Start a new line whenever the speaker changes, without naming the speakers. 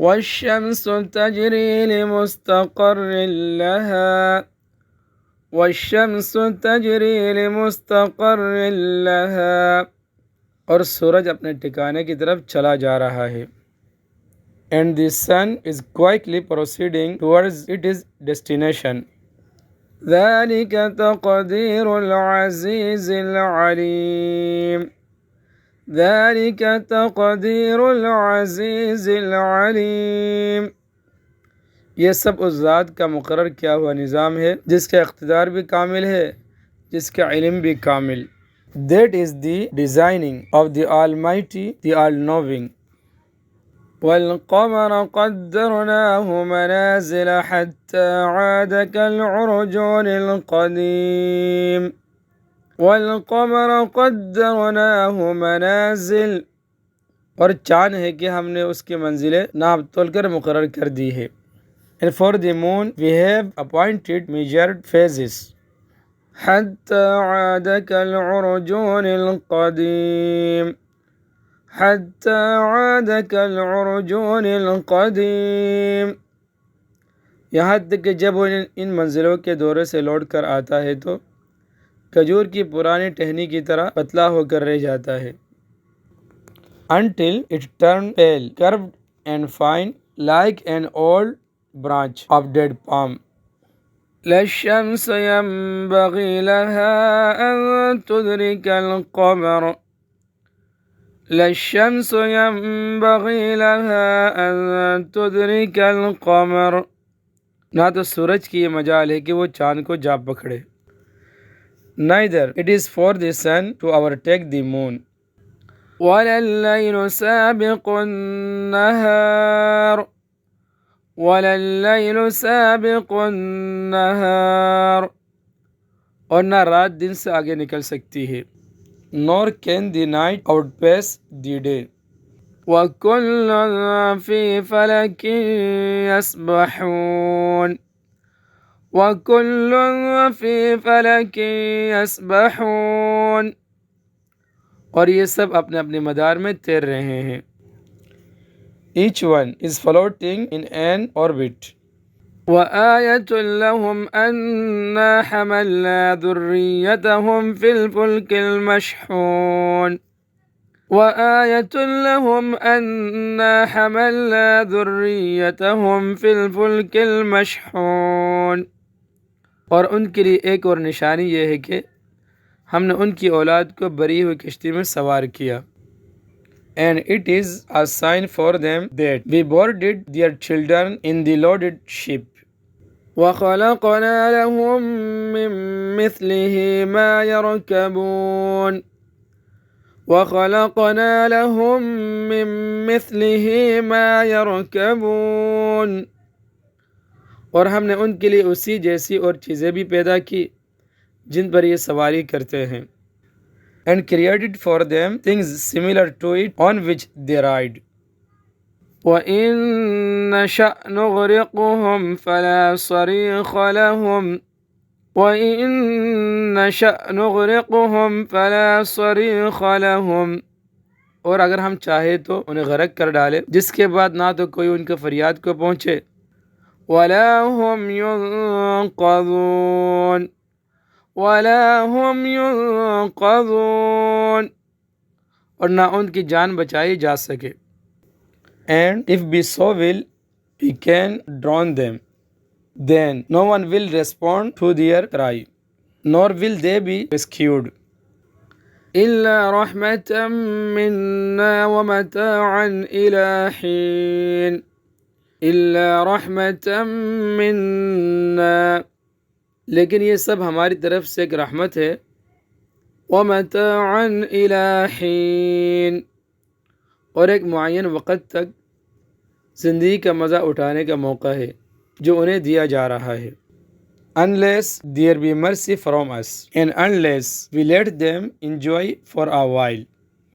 والشمس تجري لمستقر لها والشمس تجری لمستقر لها، اور سورج اپنے ٹھکانے کی طرف چلا جا رہا ہے. And the sun is quietly proceeding towards its destination. ذلك تقدير العزيز العليم. ذلك تقدير العزيز العليم. یہ سب اس ذات کا مقرر کیا ہوا نظام ہے جس کا اقتدار بھی کامل ہے، جس کا علم بھی کامل. That is the designing of the Almighty, the All-Knowing. والقمر قدرناه منازل حتى عاد كالعرجون القديم. والقمر قدرناه منازل، اور چاند ہے کہ ہم نے اس کی منزلیں ناپ تول کر مقرر کر دی ہے. And for the moon we have appointed measured phases. حتى عاد كالعرجون القديم. حتى عاد كالعرجون القديم. یہاں تک کہ جب وہ ان منزلوں کے دورے سے لوٹ کر آتا ہے تو کھجور کی پرانی ٹہنی کی طرح پتلا ہو کر رہ جاتا ہے. Until it turned pale, curved and fine like an old branch of dead palm. لا الشمس ينبغي لها أن تدرك القمر. لا الشمس ينبغي لها أن تدرك القمر. نہ تو سورج کی یہ مجال ہے کہ وہ چاند کو جا پکڑے. Neither it is for the sun to overtake the moon. ولا الليل سابق النهار. ولا الليل سابق النهار، اور نہ رات دن سے آگے نکل سکتی ہے. Nor can the night outpace the day. وكل في فلك يسبحون. وكل في فلك يسبحون، اور یہ سب اپنے اپنے مدار میں تیر رہے ہیں. Each one is floating in an orbit. وآية لهم أنا حملنا ذريتهم في الفلك المشحون. وآية لهم أنا حملنا ذريتهم في الفلك المشحون، اور ان کے لیے ایک اور نشانی یہ ہے کہ ہم نے ان کی اولاد کو بری ہوئی کشتی میں سوار کیا. And it is a sign for them that we boarded their children in the loaded ship. وَخَلَقْنَا لَهُم مِّن مِّثْلِهِ مَا يَرْكَبُونَ. وَخَلَقْنَا لَهُم مِّن مِّثْلِهِ مَا يَرْكَبُونَ، اور ہم نے ان کے لیے اسی جیسی اور چیزیں بھی پیدا کی جن پر یہ سواری کرتے ہیں. And created for them things similar to it on which they ride. وَإِن نَّشَأْ نُغْرِقْهُمْ فَلَا صَرِيخَ لَهُمْ. وَإِن نَّشَأْ نُغْرِقْهُمْ فَلَا صَرِيخَ لَهُمْ، اور اگر ہم چاہے تو انہیں غرق کر ڈالے جس کے بعد نہ تو کوئی ان کے فریاد کو پہنچے. وَلَا هُمْ يُنقَذُونَ. وَلَا هُمْ يُنقَذُونَ، اور نہ ان کی جان بچائی جا سکے. And if we so will, we can drown them. Then no one will respond to their cry, nor will they be rescued. إِلَّا رَحْمَةً مِّنَّا وَمَتَاعًا إِلَى حِينٍ. إِلَّا رَحْمَةً مِّنَّا، لیکن یہ سب ہماری طرف سے ایک رحمت ہے. وَمَتَاعًا إِلَى حِينٍ، اور ایک معین وقت تک زندگی کا مزہ اٹھانے کا موقع ہے جو انہیں دیا جا رہا ہے. Unless there be mercy from us, and unless we let them enjoy for a while.